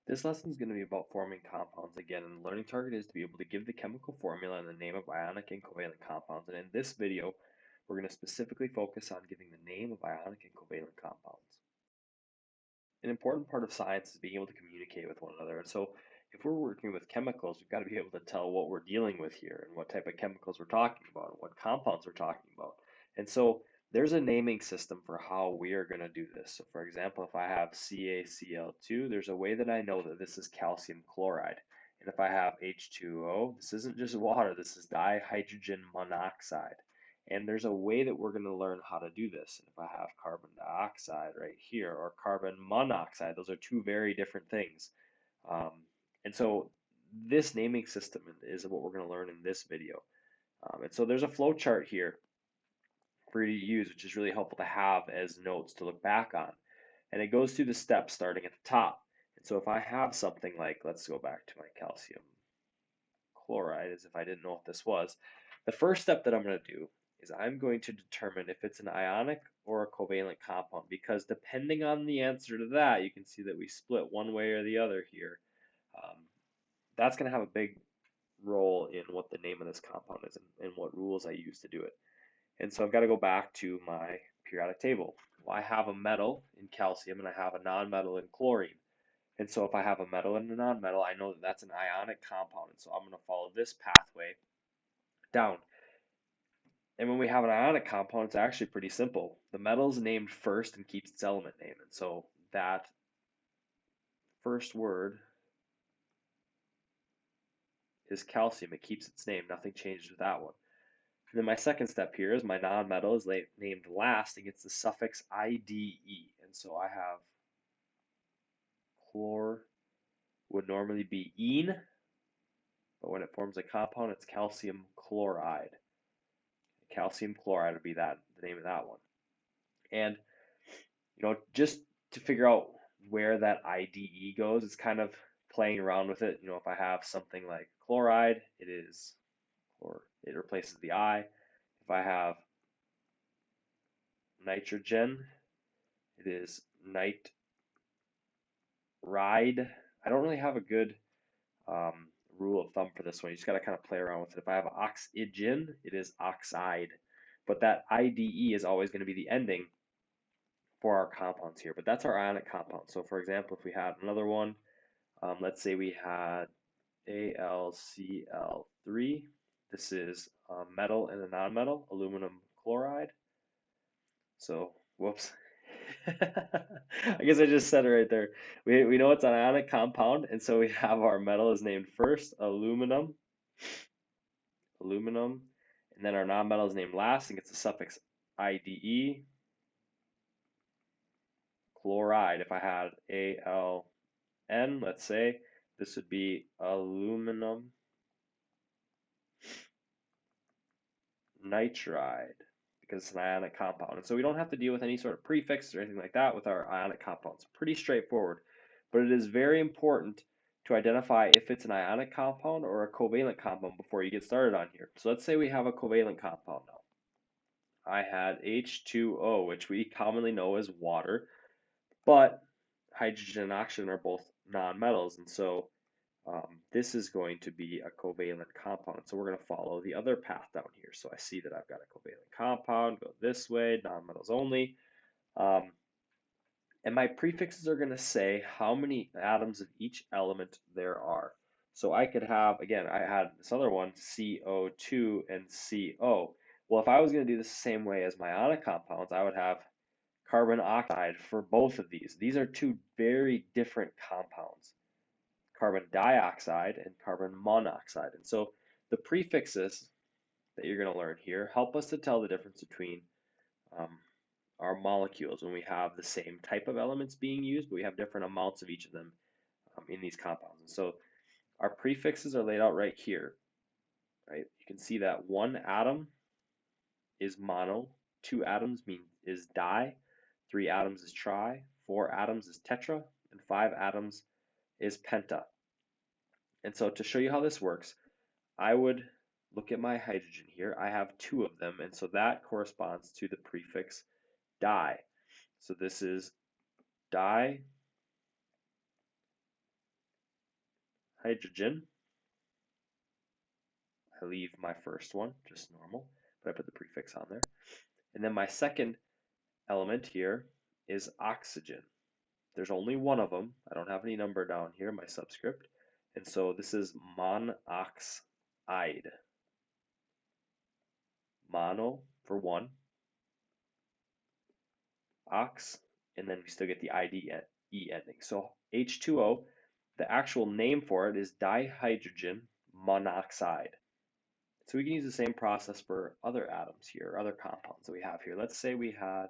This lesson is going to be about forming compounds again, and the learning target is to be able to give the chemical formula and the name of ionic and covalent compounds. And in this video, we're going to specifically focus on giving the name of ionic and covalent compounds. An important part of science is being able to communicate with one another. And so if we're working with chemicals, we've got to be able to tell what we're dealing with here and what type of chemicals we're talking about and what compounds we're talking about. And so there's a naming system for how we are going to do this. So for example, if I have CaCl2, there's a way that I know that this is calcium chloride. And if I have H2O, this isn't just water, this is dihydrogen monoxide. And there's a way that we're going to learn how to do this. And if I have carbon dioxide right here or carbon monoxide, those are two very different things. Um, and so this naming system is what we're going to learn in this video. And so there's a flow chart here for you to use, which is really helpful to have as notes to look back on. And it goes through the steps starting at the top. And so if I have something like, let's go back to my calcium chloride, as if I didn't know what this was, the first step that I'm going to do is I'm going to determine if it's an ionic or a covalent compound, because depending on the answer to that, you can see that we split one way or the other here. Um, that's going to have a big role in what the name of this compound is and what rules I use to do it. And so I've got to go back to my periodic table. Well, I have a metal in calcium and I have a nonmetal in chlorine. And so if I have a metal and a nonmetal, I know that that's an ionic compound. And so I'm going to follow this pathway down. And when we have an ionic compound, it's actually pretty simple. The metal is named first and keeps its element name. And so that first word is calcium. It keeps its name. Nothing changes with that one. And then my second step here is my nonmetal is named last and gets the suffix IDE. And so I have chlor would normally be ene, but when it forms a compound, it's calcium chloride. Calcium chloride would be the name of that one. And just to figure out where that IDE goes, it's kind of playing around with it. If I have something like chloride, it replaces the I. If I have nitrogen, it is nitride. I don't really have a good rule of thumb for this one. You just got to kind of play around with it. If I have oxygen, it is oxide. But that IDE is always going to be the ending for our compounds here. But that's our ionic compound. So for example, if we had another one, let's say we had AlCl3. This is a metal and a nonmetal, aluminum chloride. So, whoops. I guess I just said it right there. We know it's an ionic compound, and so we have our metal is named first, aluminum, and then our nonmetal is named last and gets the suffix IDE, chloride. If I had AlN, let's say, this would be aluminum nitride because it's an ionic compound. And so we don't have to deal with any sort of prefix or anything like that with our ionic compounds. Pretty straightforward. But it is very important to identify if it's an ionic compound or a covalent compound before you get started on here. So let's say we have a covalent compound now. I had H2O, which we commonly know as water, but hydrogen and oxygen are both nonmetals, and so this is going to be a covalent compound. So we're going to follow the other path down here. So I see that I've got a covalent compound, go this way, nonmetals only. And my prefixes are going to say how many atoms of each element there are. So I could have, again, I had this other one, CO2 and CO. Well, if I was going to do this the same way as my ionic compounds, I would have carbon oxide for both of these. These are two very different compounds, carbon dioxide and carbon monoxide. And so the prefixes that you're going to learn here help us to tell the difference between our molecules when we have the same type of elements being used, but we have different amounts of each of them in these compounds. And so our prefixes are laid out right here, right? You can see that one atom is mono, two atoms is di, three atoms is tri, four atoms is tetra, and five atoms is penta. And so to show you how this works, I would look at my hydrogen here. I have two of them, and so that corresponds to the prefix di. So this is di hydrogen. I leave my first one, just normal, but I put the prefix on there. And then my second element here is oxygen. There's only one of them. I don't have any number down here, my subscript. And so this is monoxide. Mono for one, ox, and then we still get the ID E ending. So H2O, the actual name for it is dihydrogen monoxide. So we can use the same process for other atoms here, other compounds that we have here. Let's say we had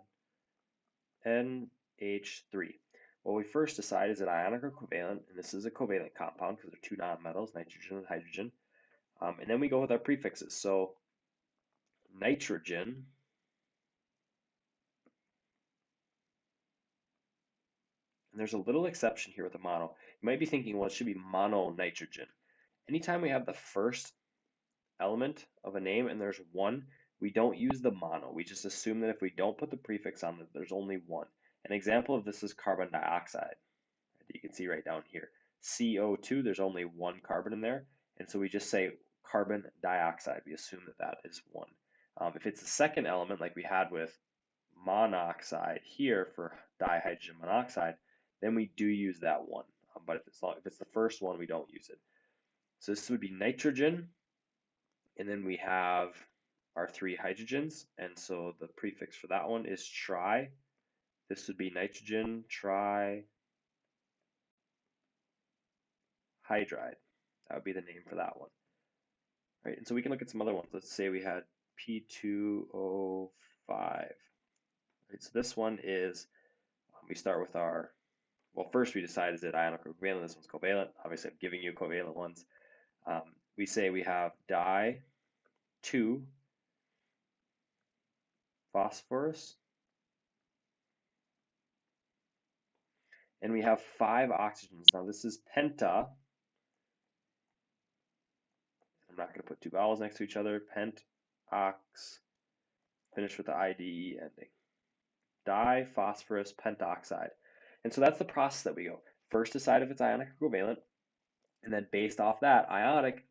NH3. Well, we first decide is it ionic or covalent, and this is a covalent compound because they're two nonmetals, nitrogen and hydrogen. And then we go with our prefixes. So nitrogen, and there's a little exception here with the mono. You might be thinking, well, it should be mononitrogen. Anytime we have the first element of a name and there's one, we don't use the mono. We just assume that if we don't put the prefix on it, there's only one. An example of this is carbon dioxide that you can see right down here. CO2, there's only one carbon in there, and so we just say carbon dioxide. We assume that that is one. If it's the second element, like we had with monoxide here for dihydrogen monoxide, then we do use that one. But if it's the first one, we don't use it. So this would be nitrogen, and then we have our three hydrogens, and so the prefix for that one is tri. This would be nitrogen trihydride. That would be the name for that one. Right, and so we can look at some other ones. Let's say we had P2O5. Right, so this one is, we start with our, well, first we decide is it ionic or covalent. This one's covalent. Obviously, I'm giving you covalent ones. We say we have di2 phosphorus, and we have 5 oxygens. Now this is penta. I'm not going to put two vowels next to each other. Pent, ox, finish with the IDE ending. Diphosphorus pentoxide. And so that's the process that we go. First decide if it's ionic or covalent, and then based off that, ionic,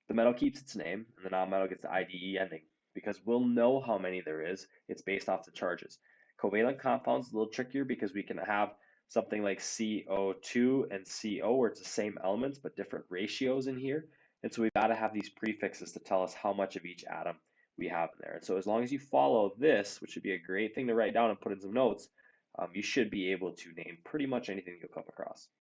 the metal keeps its name, and the non-metal gets the IDE ending. Because we'll know how many there is, it's based off the charges. Covalent compounds a little trickier because we can have something like CO2 and CO where it's the same elements but different ratios in here. And so we've got to have these prefixes to tell us how much of each atom we have in there. And so as long as you follow this, which would be a great thing to write down and put in some notes, you should be able to name pretty much anything you'll come across.